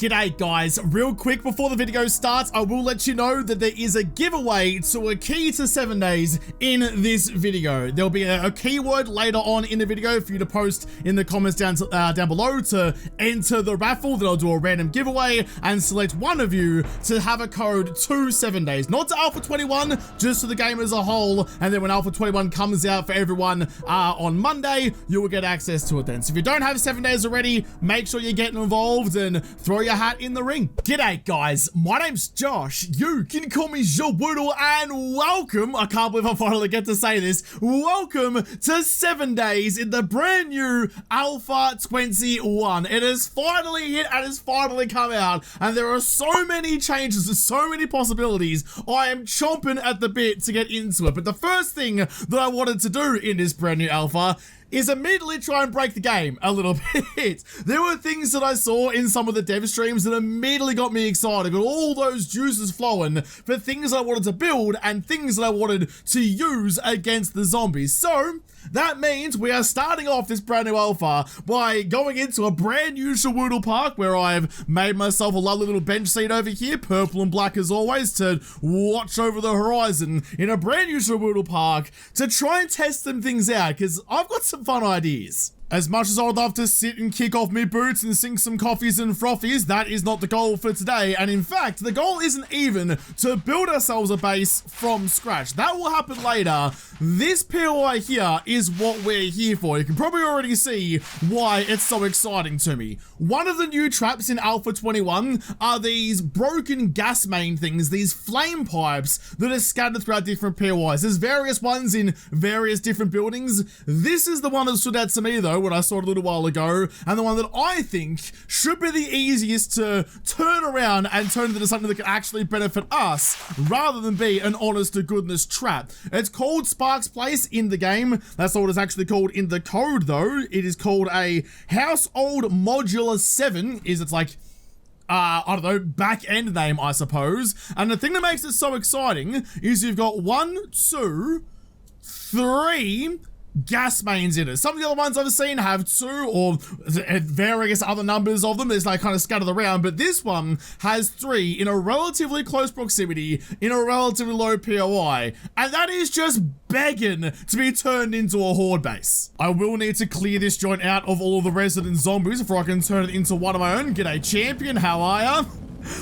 G'day guys, real quick before the video starts, I will let you know that there is a giveaway to a key to 7 days in this video. There'll be a keyword later on in the video for you to post in the comments down below to enter the raffle. Then I'll do a random giveaway and select one of you to have a code to 7 days. Not to Alpha 21, just to the game as a whole. And then when Alpha 21 comes out for everyone on Monday, you will get access to it then. So if you don't have 7 days already, make sure you're getting involved and throw your hat in the ring. G'day guys, my name's Josh. You can call me JaWoodle and welcome, I can't believe I finally get to say this, welcome to 7 days in the brand new Alpha 21. It has finally hit and has finally come out and there are so many changes and so many possibilities. I am chomping at the bit to get into it, but the first thing that I wanted to do in this brand new Alpha is immediately try and break the game a little bit. There were things that I saw in some of the dev streams that immediately got me excited, got all those juices flowing for things I wanted to build and things that I wanted to use against the zombies. So that means we are starting off this brand new alpha by going into a brand new JaWoodle park where I've made myself a lovely little bench seat over here, purple and black as always, to watch over the horizon in a brand new JaWoodle park to try and test some things out because I've got some fun ideas. As much as I would love to sit and kick off me boots and sink some coffees and frothies, that is not the goal for today. And in fact, the goal isn't even to build ourselves a base from scratch. That will happen later. This POI here is what we're here for. You can probably already see why it's so exciting to me. One of the new traps in Alpha 21 are these broken gas main things, these flame pipes that are scattered throughout different POIs. There's various ones in various different buildings. This is the one that stood out to me though, when I saw it a little while ago, and the one that I think should be the easiest to turn around and turn into something that can actually benefit us rather than be an honest to goodness trap. It's called Sparks Place in the game. That's not what it's actually called in the code though. It is called a Household Modular 7. It's like I don't know, back end name, I suppose. And the thing that makes it so exciting is you've got 1, 2, 3 gas mains in it. Some of the other ones I've seen have 2 or various other numbers of them. There's like kind of scattered around, but this one has 3 in a relatively close proximity in a relatively low POI, and that is just begging to be turned into a horde base. I will need to clear this joint out of all of the resident zombies before I can turn it into one of my own. G'day champion, how are ya?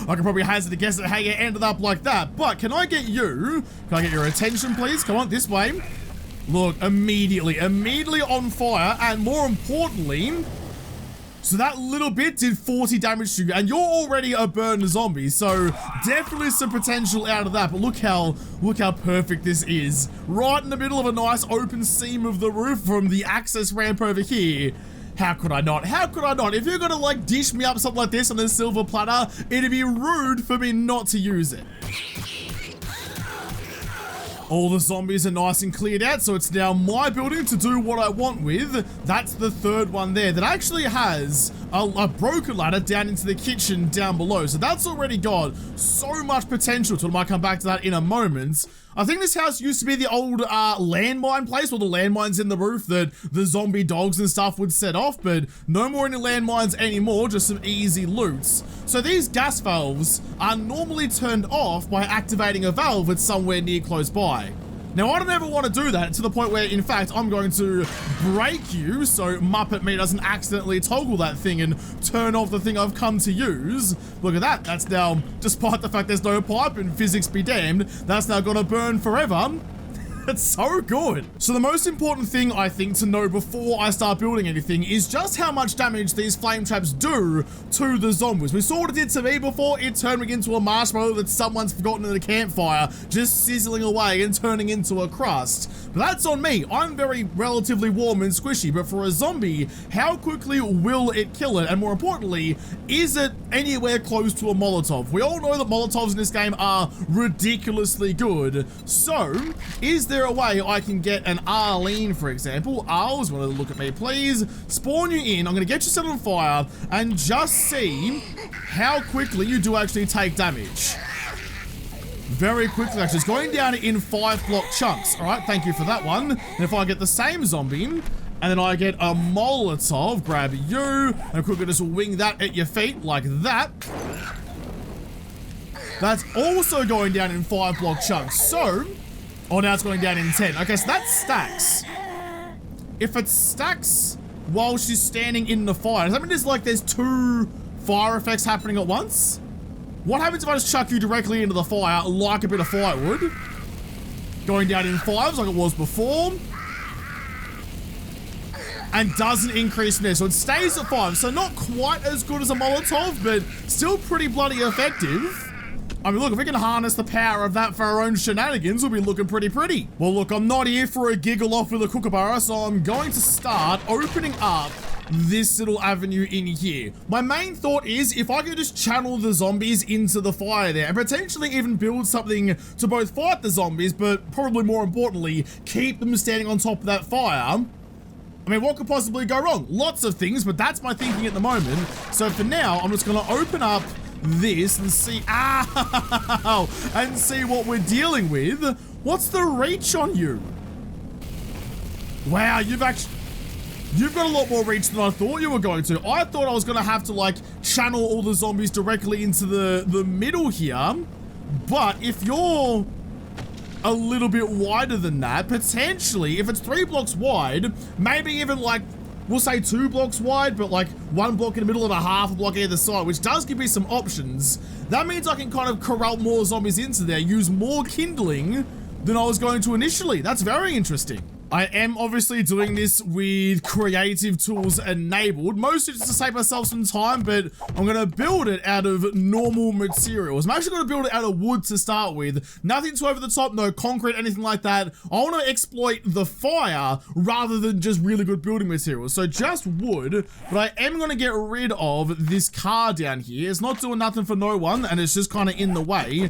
I can probably hazard a guess at how you ended up like that, but can I get you? Can I get your attention please? Come on, this way. Look, immediately on fire, and more importantly, so that little bit did 40 damage to you, and you're already a burned zombie, so definitely some potential out of that, but look how perfect this is. Right in the middle of a nice open seam of the roof from the access ramp over here. How could I not? How could I not? If you're gonna like dish me up something like this on a silver platter, it'd be rude for me not to use it. All the zombies are nice and cleared out, so it's now my building to do what I want with. That's the third one there that actually has a broken ladder down into the kitchen down below. So that's already got so much potential to it. I might come back to that in a moment. I think this house used to be the old landmine place, where the landmines in the roof that the zombie dogs and stuff would set off, but no more any landmines anymore, just some easy loots. So these gas valves are normally turned off by activating a valve that's somewhere near close by. Now, I don't ever want to do that to the point where, in fact, I'm going to break you so Muppet Me doesn't accidentally toggle that thing and turn off the thing I've come to use. Look at that. That's now, despite the fact there's no pipe and physics be damned, that's now going to burn forever. It's so good. So the most important thing I think to know before I start building anything is just how much damage these flame traps do to the zombies. We saw what it did to me before. It turned me into a marshmallow that someone's forgotten in a campfire, just sizzling away and turning into a crust. But that's on me. I'm very relatively warm and squishy, but for a zombie, how quickly will it kill it? And more importantly, is it anywhere close to a Molotov? We all know that Molotovs in this game are ridiculously good. So, is there a way I can get an Arlene, for example? Arls, want to look at me, please. Spawn you in. I'm going to get you set on fire and just see how quickly you do actually take damage. Very quickly, actually. It's going down in 5 block chunks. All right, thank you for that one. And if I get the same zombie And then I get a Molotov, grab you, and quickly just wing that at your feet like that. That's also going down in 5 block chunks. So, oh, now it's going down in 10. Okay, so that stacks. If it stacks while she's standing in the fire, does that mean there's 2 fire effects happening at once? What happens if I just chuck you directly into the fire like a bit of firewood? Going down in 5s like it was before. And doesn't increase miss. So it stays at 5. So not quite as good as a Molotov, but still pretty bloody effective. I mean, look, if we can harness the power of that for our own shenanigans, we'll be looking pretty. Well, look, I'm not here for a giggle off with a kookaburra, so I'm going to start opening up this little avenue in here. My main thought is if I could just channel the zombies into the fire there and potentially even build something to both fight the zombies, but probably more importantly, keep them standing on top of that fire. I mean, what could possibly go wrong? Lots of things, but that's my thinking at the moment. So for now, I'm just gonna open up this and see, and see what we're dealing with. What's the reach on you? Wow, you've got a lot more reach than I thought you were going to. I thought I was gonna have to like channel all the zombies directly into the middle here, but if you're a little bit wider than that, potentially, if it's 3 blocks wide, maybe even like, we'll say 2 blocks wide, but like 1 block in the middle and a half a block either side, which does give me some options. That means I can kind of corral more zombies into there, use more kindling than I was going to initially. That's very interesting. I am obviously doing this with creative tools enabled, mostly just to save myself some time, but I'm going to build it out of normal materials. I'm actually going to build it out of wood to start with. Nothing too over the top, no concrete, anything like that. I want to exploit the fire rather than just really good building materials. So just wood, but I am going to get rid of this car down here. It's not doing nothing for no one, and it's just kind of in the way.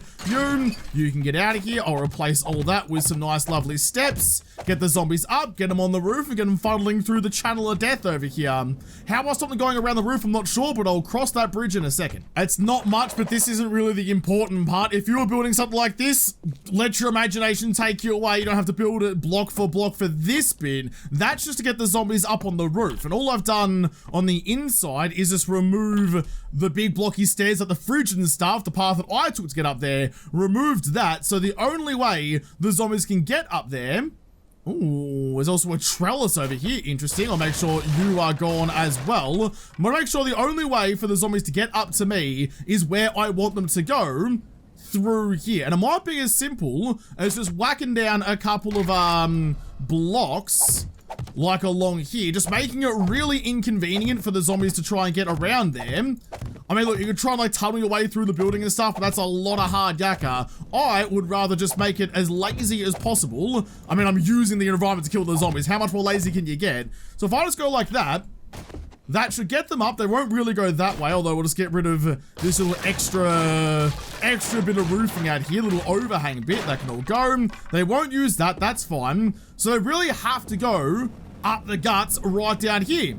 You can get out of here. I'll replace all that with some nice, lovely steps. Get the zombies up, get them on the roof, and get them funneling through the channel of death over here. How I stop them going around the roof, I'm not sure, but I'll cross that bridge in a second. It's not much, but this isn't really the important part. If you were building something like this, let your imagination take you away. You don't have to build it block for this bit. That's just to get the zombies up on the roof. And all I've done on the inside is just remove the big blocky stairs at the fridge and stuff, the path that I took to get up there, removed that. So the only way the zombies can get up there. Ooh, there's also a trellis over here. Interesting. I'll make sure you are gone as well. I'm gonna make sure the only way for the zombies to get up to me is where I want them to go, through here. And it might be as simple as just whacking down a couple of blocks like along here, just making it really inconvenient for the zombies to try and get around there. I mean, look, you could try and like tunnel your way through the building and stuff, but that's a lot of hard yakka. I would rather just make it as lazy as possible. I mean, I'm using the environment to kill the zombies. How much more lazy can you get? So if I just go like that, that should get them up. They won't really go that way, although we'll just get rid of this little extra bit of roofing out here, little overhang bit. That can all go. They won't use that. That's fine. So they really have to go up the guts right down here.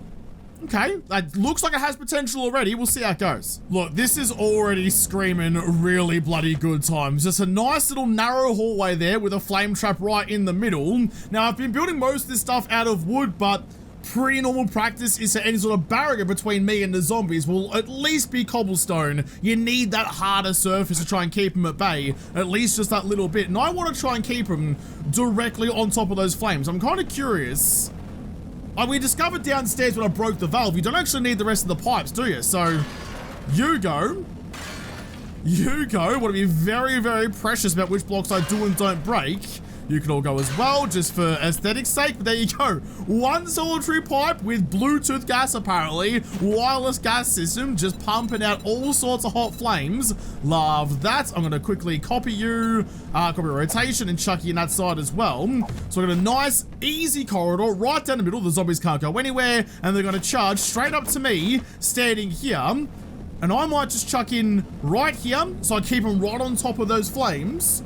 Okay, that looks like it has potential already. We'll see how it goes. Look, this is already screaming really bloody good times. Just a nice little narrow hallway there with a flame trap right in the middle. Now, I've been building most of this stuff out of wood, but pretty normal practice is that any sort of barrier between me and the zombies will at least be cobblestone. You need that harder surface to try and keep them at bay, at least just that little bit. And I want to try and keep them directly on top of those flames. I'm kind of curious. We discovered downstairs when I broke the valve, you don't actually need the rest of the pipes, do you? So, you go. Want to be very, very precious about which blocks I do and don't break. You can all go as well, just for aesthetic's sake, but there you go. One solitary pipe with Bluetooth gas, apparently. Wireless gas system, just pumping out all sorts of hot flames. Love that. I'm gonna quickly copy you, copy rotation, and chuck you in that side as well. So we've got a nice, easy corridor right down the middle. The zombies can't go anywhere, and they're gonna charge straight up to me, standing here. And I might just chuck in right here, so I keep them right on top of those flames.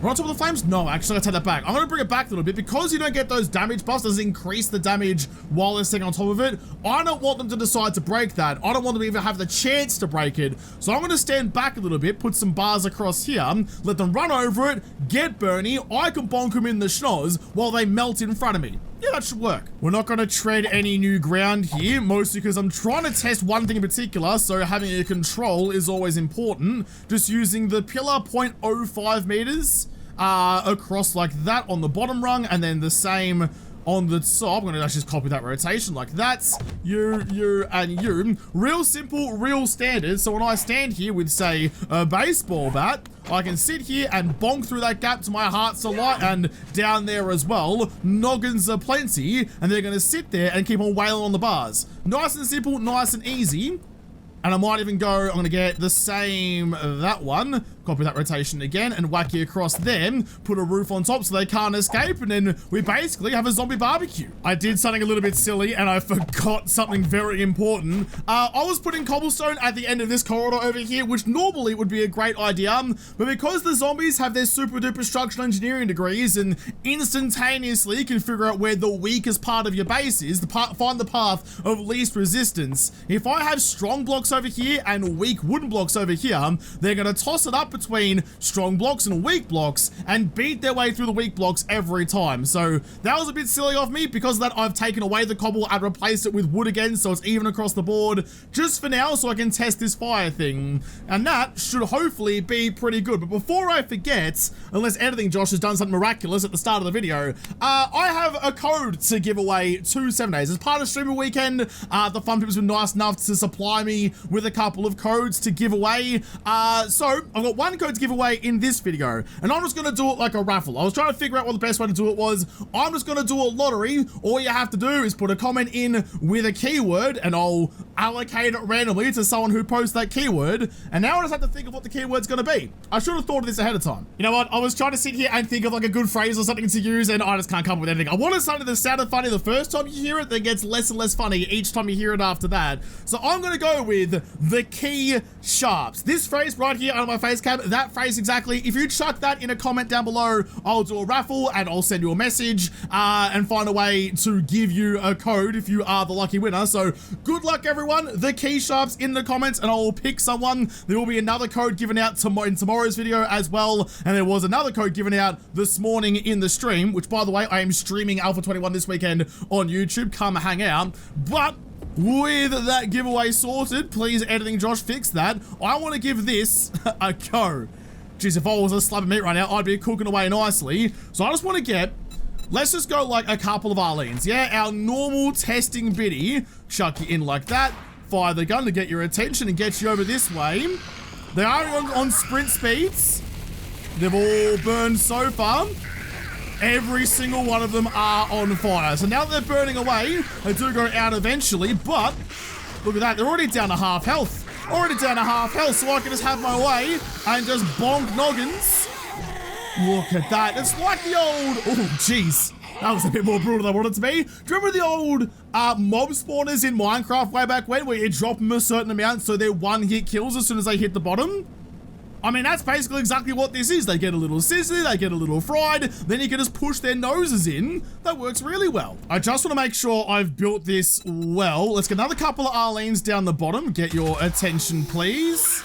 Right on top of the flames? No, actually, I take that back. I'm going to bring it back a little bit. Because you don't get those damage buffs, does increase the damage while they're sitting on top of it. I don't want them to decide to break that. I don't want them to even have the chance to break it. So I'm going to stand back a little bit, put some bars across here, let them run over it, get Bernie. I can bonk them in the schnoz while they melt in front of me. Yeah, that should work. We're not going to tread any new ground here, mostly because I'm trying to test one thing in particular, so having a control is always important. Just using the pillar 0.05 meters across like that on the bottom rung, and then the same on the top. I'm gonna just copy that rotation like that's you, and you. Real simple, real standard. So when I stand here with, say, a baseball bat, I can sit here and bonk through that gap to my heart's delight, and down there as well. Noggins are plenty, and they're gonna sit there and keep on wailing on the bars. Nice and simple, nice and easy. And I might even go, I'm gonna get the same, that one, copy that rotation again, and whack it across them, put a roof on top so they can't escape, and then we basically have a zombie barbecue. I did something a little bit silly, and I forgot something very important. I was putting cobblestone at the end of this corridor over here, which normally would be a great idea, but because the zombies have their super duper structural engineering degrees and instantaneously can figure out where the weakest part of your base is, find the path of least resistance. If I have strong blocks over here and weak wooden blocks over here, they're gonna toss it up between strong blocks and weak blocks and beat their way through the weak blocks every time. So that was a bit silly of me. Because of that, I've taken away the cobble and replaced it with wood again, so it's even across the board just for now, so I can test this fire thing, and that should hopefully be pretty good. But before I forget, unless anything Josh has done something miraculous at the start of the video, I have a code to give away to 7 days as part of streamer weekend. The fun people's been nice enough to supply me with a couple of codes to give away. So I've got one code to give away in this video, and I'm just gonna do it like a raffle. I was trying to figure out what the best way to do it was. I'm just gonna do a lottery. All you have to do is put a comment in with a keyword, and I'll allocate it randomly to someone who posts that keyword. And now I just have to think of what the keyword's gonna be. I should have thought of this ahead of time. You know what? I was trying to sit here and think of like a good phrase or something to use, and I just can't come up with anything. I wanted something that sounded funny the first time you hear it, that gets less and less funny each time you hear it after that. So I'm gonna go with the key sharps. This phrase right here on my face cam, that phrase exactly. If you chuck that in a comment down below, I'll do a raffle and I'll send you a message and find a way to give you a code if you are the lucky winner. So good luck everyone. The key sharps in the comments, and I'll pick someone. There will be another code given out in tomorrow's video as well, and there was another code given out this morning in the stream, which by the way, I am streaming Alpha 21 this weekend on YouTube. Come hang out. But with that giveaway sorted, please editing Josh fix that. I want to give this a go. Jeez, if I was a slab of meat right now, I'd be cooking away nicely. So I just want to get, let's just go like a couple of Arlenes. Yeah, our normal testing biddy. Chuck you in like that. Fire the gun to get your attention and get you over this way. They are on sprint speeds. They've all burned so far. Every single one of them are on fire. So now that they're burning away, they do go out eventually, but look at that. They're already down to half health. Already down to half health, so I can just have my way and just bonk noggins. Look at that. It's like the old, oh, jeez. That was a bit more brutal than I wanted it to be. Do you remember the old mob spawners in Minecraft way back when, where you drop them a certain amount so they're one-hit kills as soon as they hit the bottom? I mean, that's basically exactly what this is. They get a little sizzly, they get a little fried, then you can just push their noses in. That works really well. I just want to make sure I've built this well. Let's get another couple of Arlenes down the bottom. Get your attention, please.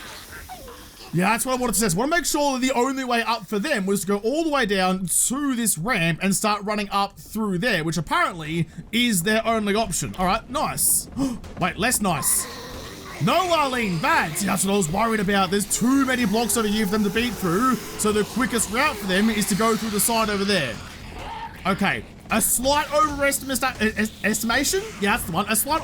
Yeah, that's what I wanted to say. I want to make sure that the only way up for them was to go all the way down to this ramp and start running up through there, which apparently is their only option. All right, nice. Wait, less nice. No, Arlene, bad. See, that's what I was worried about. There's too many blocks over here for them to beat through, so the quickest route for them is to go through the side over there. Okay, a slight overestimation? Yeah, that's the one. A slight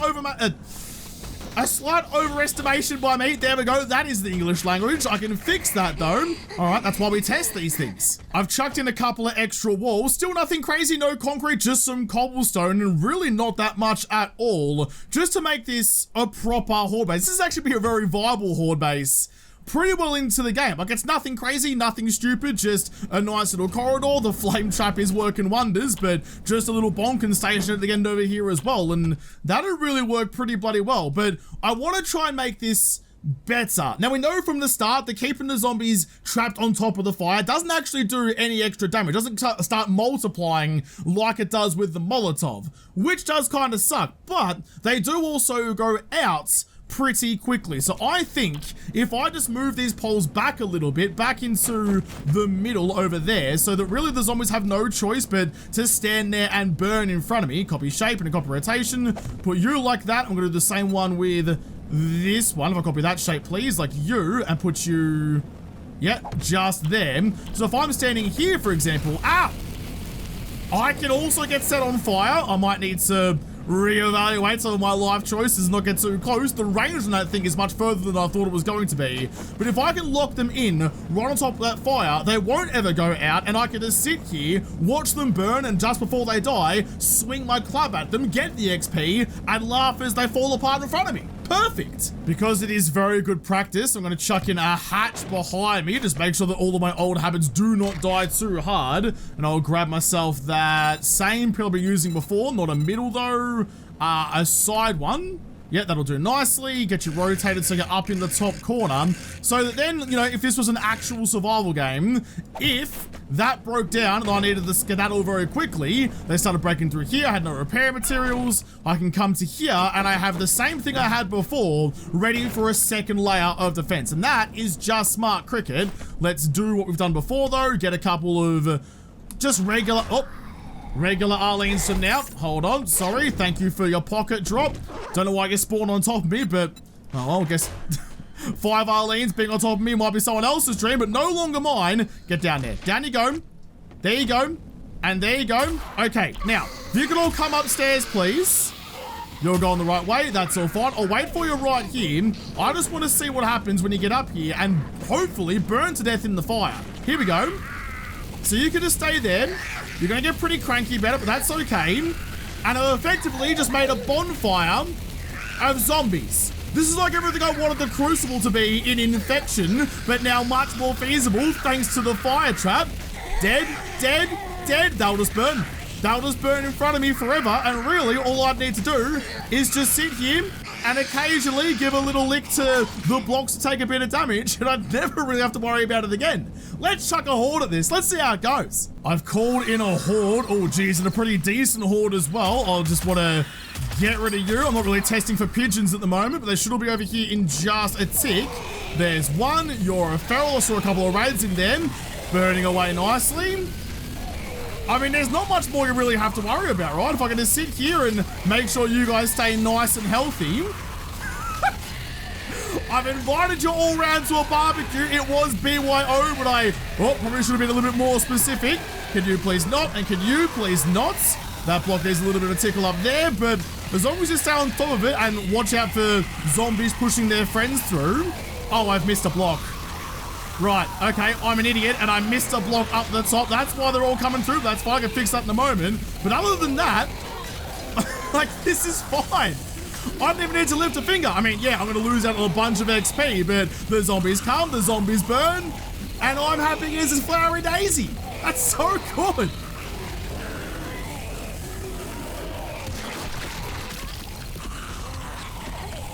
overestimation by me. There we go. That is the English language. I can fix that though. All right, that's why we test these things. I've chucked in a couple of extra walls. Still nothing crazy, no concrete, just some cobblestone, and really not that much at all, just to make this a proper horde base. This is actually be a very viable horde base pretty well into the game. Like, it's nothing crazy, nothing stupid, just a nice little corridor. The flame trap is working wonders, but just a little bonking station at the end over here as well, and that'll really work pretty bloody well. But I want to try and make this better. Now, we know from the start that keeping the zombies trapped on top of the fire doesn't actually do any extra damage. It doesn't start multiplying like it does with the Molotov, which does kind of suck, but they do also go out pretty quickly. So I think if I just move these poles back a little bit, back into the middle over there, so that really the zombies have no choice but to stand there and burn in front of me. Copy shape and a copy rotation. Put you like that. I'm gonna do the same one with this one. If I copy that shape, please, like you, and put you, yeah, just there. So if I'm standing here, for example, I can also get set on fire. I might need to reevaluate some of my life choices, not get too close. The range on that thing is much further than I thought it was going to be. But if I can lock them in right on top of that fire, they won't ever go out, and I can just sit here, watch them burn, and just before they die, swing my club at them, get the XP, and laugh as they fall apart in front of me. Perfect. Because it is very good practice, I'm going to chuck in a hatch behind me, just make sure that all of my old habits do not die too hard. And I'll grab myself that same pill I've been using before, not a middle though, a side one. Yeah, that'll do nicely. Get you rotated so you're up in the top corner. So that then, you know, if this was an actual survival game, if that broke down and I needed to skedaddle very quickly, they started breaking through here, I had no repair materials, I can come to here and I have the same thing I had before, ready for a second layer of defense. And that is just smart cricket. Let's do what we've done before though, get a couple of just regular Arlene's from now. Hold on, sorry, thank you for your pocket drop. Don't know why you spawned on top of me, but oh well, I guess 5 Arlene's being on top of me might be someone else's dream, but no longer mine. Get down there. Down you go. There you go. And there you go. Okay, now, if you can all come upstairs, please. You're going the right way, that's all fine. I'll wait for you right here. I just want to see what happens when you get up here and hopefully burn to death in the fire. Here we go. So you can just stay there. You're going to get pretty cranky about it, but that's okay. And I've effectively just made a bonfire of zombies. This is like everything I wanted the Crucible to be in Infection, but now much more feasible thanks to the fire trap. Dead, dead, dead. They'll just burn. They'll just burn in front of me forever, and really all I need to do is just sit here and occasionally give a little lick to the blocks to take a bit of damage, and I'd never really have to worry about it again. Let's chuck a horde at this. Let's see how it goes. I've called in a horde. Oh, geez, and a pretty decent horde as well. I'll just want to get rid of you. I'm not really testing for pigeons at the moment, but they should all be over here in just a tick. There's one. You're a feral. I saw a couple of raids in there, burning away nicely. I mean, there's not much more you really have to worry about, right? If I can just sit here and make sure you guys stay nice and healthy. I've invited you all round to a barbecue. It was BYO, but I probably should have been a little bit more specific. Can you please not? And can you please not? That block needs a little bit of tickle up there, but as long as you stay on top of it and watch out for zombies pushing their friends through. Oh, I've missed a block. Right, okay, I'm an idiot and I missed a block up the top. That's why they're all coming through. That's fine, I can fix that in a moment. But other than that, like, this is fine. I don't even need to lift a finger. I mean, yeah, I'm gonna lose out on a bunch of XP, but the zombies come, the zombies burn, and I'm happy as a flowery daisy. That's so good.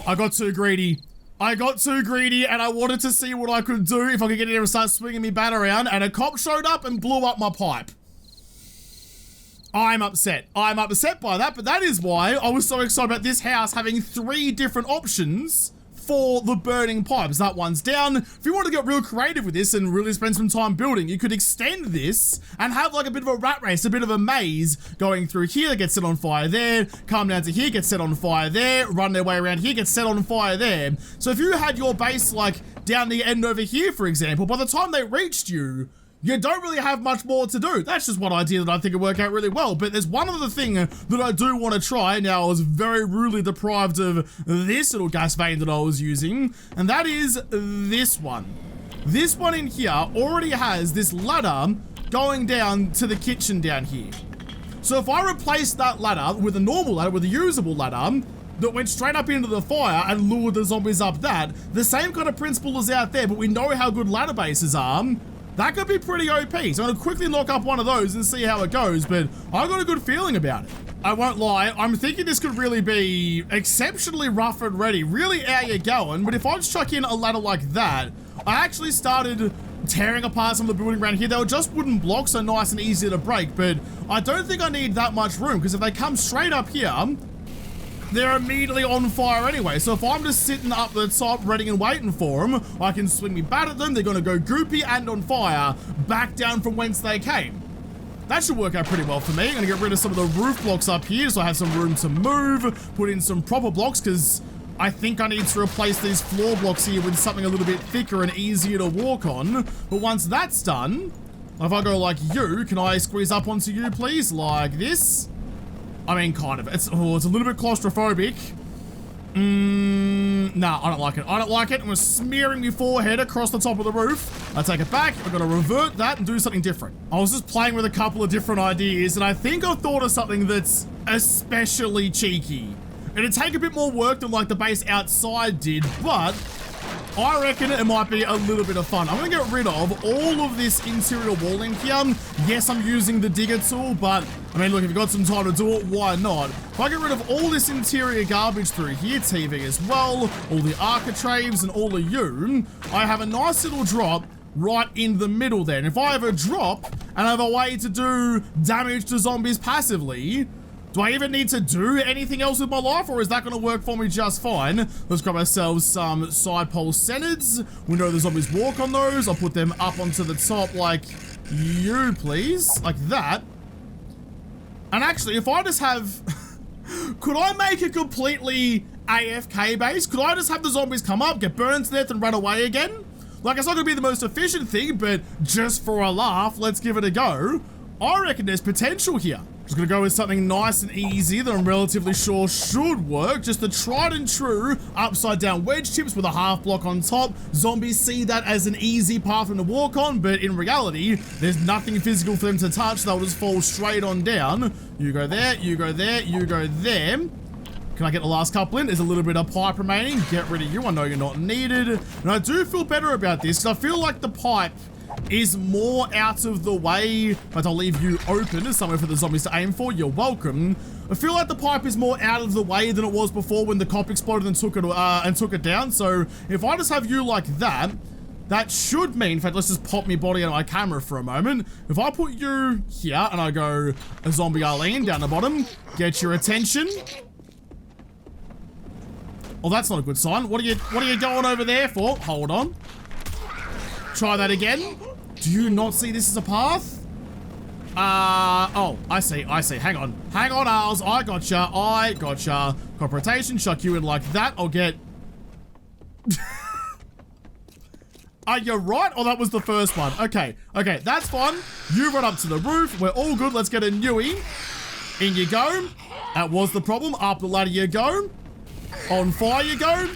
I got too greedy. And I wanted to see what I could do if I could get in here and start swinging me bat around, and a cop showed up and blew up my pipe. I'm upset. I'm upset by that, but that is why I was so excited about this house having 3 different options for the burning pipes. That one's down. If you want to get real creative with this and really spend some time building, you could extend this and have like a bit of a rat race, a bit of a maze going through here, get set on fire there, come down to here, get set on fire there, run their way around here, get set on fire there. So if you had your base like down the end over here, for example, by the time they reached you, you don't really have much more to do. That's just one idea that I think would work out really well. But there's one other thing that I do want to try. Now, I was very rudely deprived of this little gas vein that I was using, and that is this one. This one in here already has this ladder going down to the kitchen down here. So if I replace that ladder with a normal ladder, with a usable ladder, that went straight up into the fire and lured the zombies up that, the same kind of principle is out there, but we know how good ladder bases are. That could be pretty OP, so I'm gonna quickly knock up one of those and see how it goes, but I got a good feeling about it. I won't lie, I'm thinking this could really be exceptionally rough and ready, really how you're going, but if I just chuck in a ladder like that, I actually started tearing apart some of the building around here. They were just wooden blocks, so nice and easy to break, but I don't think I need that much room, because if they come straight up here, they're immediately on fire anyway. So if I'm just sitting up the top, ready and waiting for them, I can swing me bat at them. They're going to go goopy and on fire back down from whence they came. That should work out pretty well for me. I'm going to get rid of some of the roof blocks up here so I have some room to move, put in some proper blocks because I think I need to replace these floor blocks here with something a little bit thicker and easier to walk on. But once that's done, if I go like you, can I squeeze up onto you, please? Like this? I mean, kind of. It's a little bit claustrophobic. Nah, I don't like it. I don't like it. It was smearing my forehead across the top of the roof. I take it back. I've got to revert that and do something different. I was just playing with a couple of different ideas, and I think I've thought of something that's especially cheeky. It'd take a bit more work than like the base outside did, but I reckon it might be a little bit of fun. I'm going to get rid of all of this interior walling here. Yes, I'm using the digger tool, but I mean, look, if you've got some time to do it, why not? If I get rid of all this interior garbage through here, TV as well, all the architraves and all of you, I have a nice little drop right in the middle there. And if I have a drop and I have a way to do damage to zombies passively, do I even need to do anything else with my life, or is that going to work for me just fine? Let's grab ourselves some side pole centers. We know the zombies walk on those. I'll put them up onto the top like you, please. Like that. And actually, if I just have... could I make a completely AFK base? Could I just have the zombies come up, get burned to death, and run away again? Like, it's not going to be the most efficient thing, but just for a laugh, let's give it a go. I reckon there's potential here. Just gonna go with something nice and easy that I'm relatively sure should work. Just the tried and true upside down wedge chips with a half block on top. Zombies see that as an easy path to walk on, but in reality, there's nothing physical for them to touch. They'll just fall straight on down. You go there, you go there, you go there. Can I get the last couple in? There's a little bit of pipe remaining. Get rid of you. I know you're not needed. And I do feel better about this because I feel like the pipe is more out of the way, but I'll leave you open as somewhere for the zombies to aim for. You're welcome. I feel like the pipe is more out of the way than it was before when the cop exploded and took it down. So if I just have you like that, that should mean, in fact, let's just pop my body out of my camera for a moment. If I put you here and I go a zombie Arlene down the bottom, get your attention. Oh, that's not a good sign. What are you going over there for? Hold on. Try that again. Do you not see this as a path? Oh, I see. Hang on, Arls. I gotcha. Cop rotation, chuck you in like that. I'll get... Are you right? Oh, that was the first one. Okay, that's fine. You run up to the roof. We're all good. Let's get a newie. In you go. That was the problem. Up the ladder you go. On fire you go.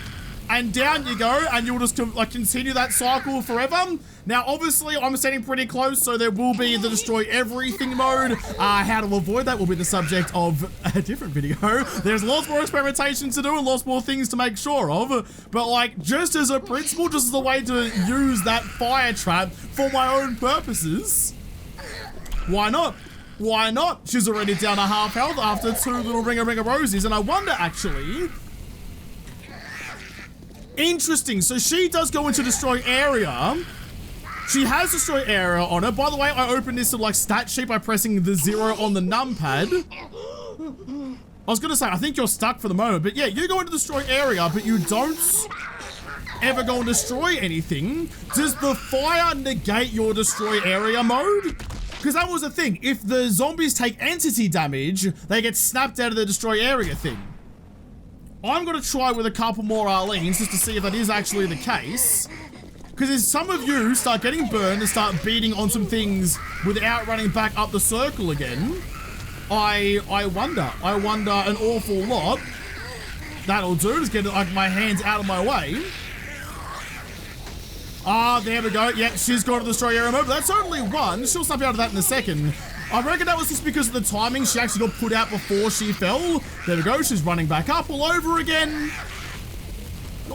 And down you go, and you'll just like continue that cycle forever. Now, obviously, I'm standing pretty close, so there will be the destroy everything mode. How to avoid that will be the subject of a different video. There's lots more experimentation to do and lots more things to make sure of. But like, just as a principle, just as a way to use that fire trap for my own purposes, why not? Why not? She's already down a half health after 2 little ring of rosies, and I wonder actually... Interesting, so she does go into destroy area. She has destroy area on her. By the way, I opened this to like stat sheet by pressing the 0 on the numpad. I was gonna say, I think you're stuck for the moment, but yeah, you go into destroy area, but you don't ever go and destroy anything. Does the fire negate your destroy area mode? Because that was the thing. If the zombies take entity damage, they get snapped out of the destroy area thing. I'm going to try with a couple more Arlenes just to see if that is actually the case. Because if some of you start getting burned and start beating on some things without running back up the circle again, I wonder an awful lot. That'll do, just get like my hands out of my way. Ah, there we go. Yeah, she's got to destroy area mode. That's only one. She'll snap out of that in a second. I reckon that was just because of the timing. She actually got put out before she fell. There we go. She's running back up all over again.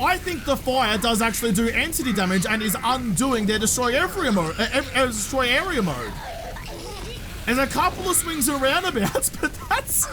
I think the fire does actually do entity damage and is undoing their destroy area mode. There's a couple of swings and roundabouts, but that's...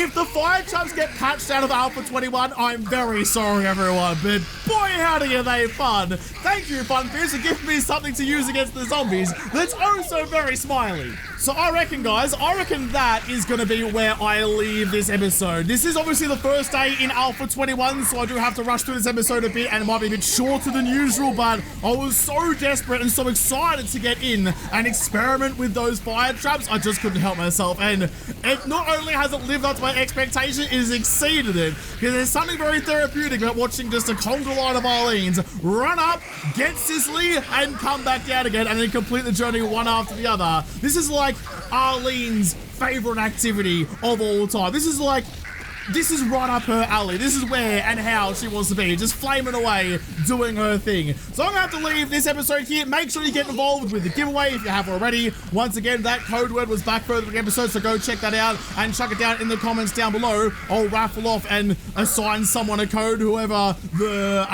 If the fire traps get patched out of Alpha 21, I'm very sorry, everyone, but boy, howdy are they fun. Thank you, Funfizz, for giving me something to use against the zombies that's oh so very smiley. So I reckon, guys, that is going to be where I leave this episode. This is obviously the first day in Alpha 21, so I do have to rush through this episode a bit, and it might be a bit shorter than usual, but I was so desperate and so excited to get in and experiment with those fire traps, I just couldn't help myself, and it not only has it lived up to my expectation, it has exceeded it, because there's something very therapeutic about watching just a conga line of Arlene's run up, get Sicily, and come back down again, and then complete the journey one after the other. This is like Arlene's favorite activity of all time. This is right up her alley. This is where and how she wants to be, just flaming away, doing her thing. So I'm gonna have to leave this episode here. Make sure you get involved with the giveaway if you have already. Once again, that code word was back further in the episode, so go check that out and chuck it down in the comments down below. I'll raffle off and assign someone a code, whoever the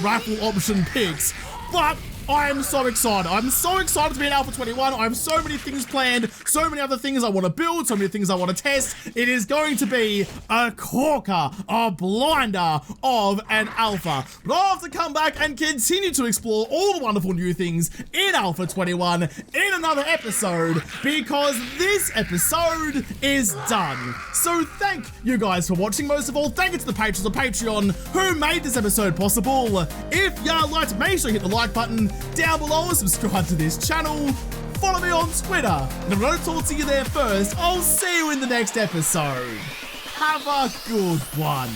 raffle option picks. But I am so excited. I'm so excited to be in Alpha 21. I have so many things planned, so many other things I want to build, so many things I want to test. It is going to be a corker, a blinder of an alpha. But I'll have to come back and continue to explore all the wonderful new things in Alpha 21 in another episode, because this episode is done. So thank you guys for watching. Most of all, thank you to the patrons of Patreon who made this episode possible. If you liked, make sure you hit the like button down below and subscribe to this channel. Follow me on Twitter, and if I don't talk to you there first, I'll see you in the next episode. Have a good one.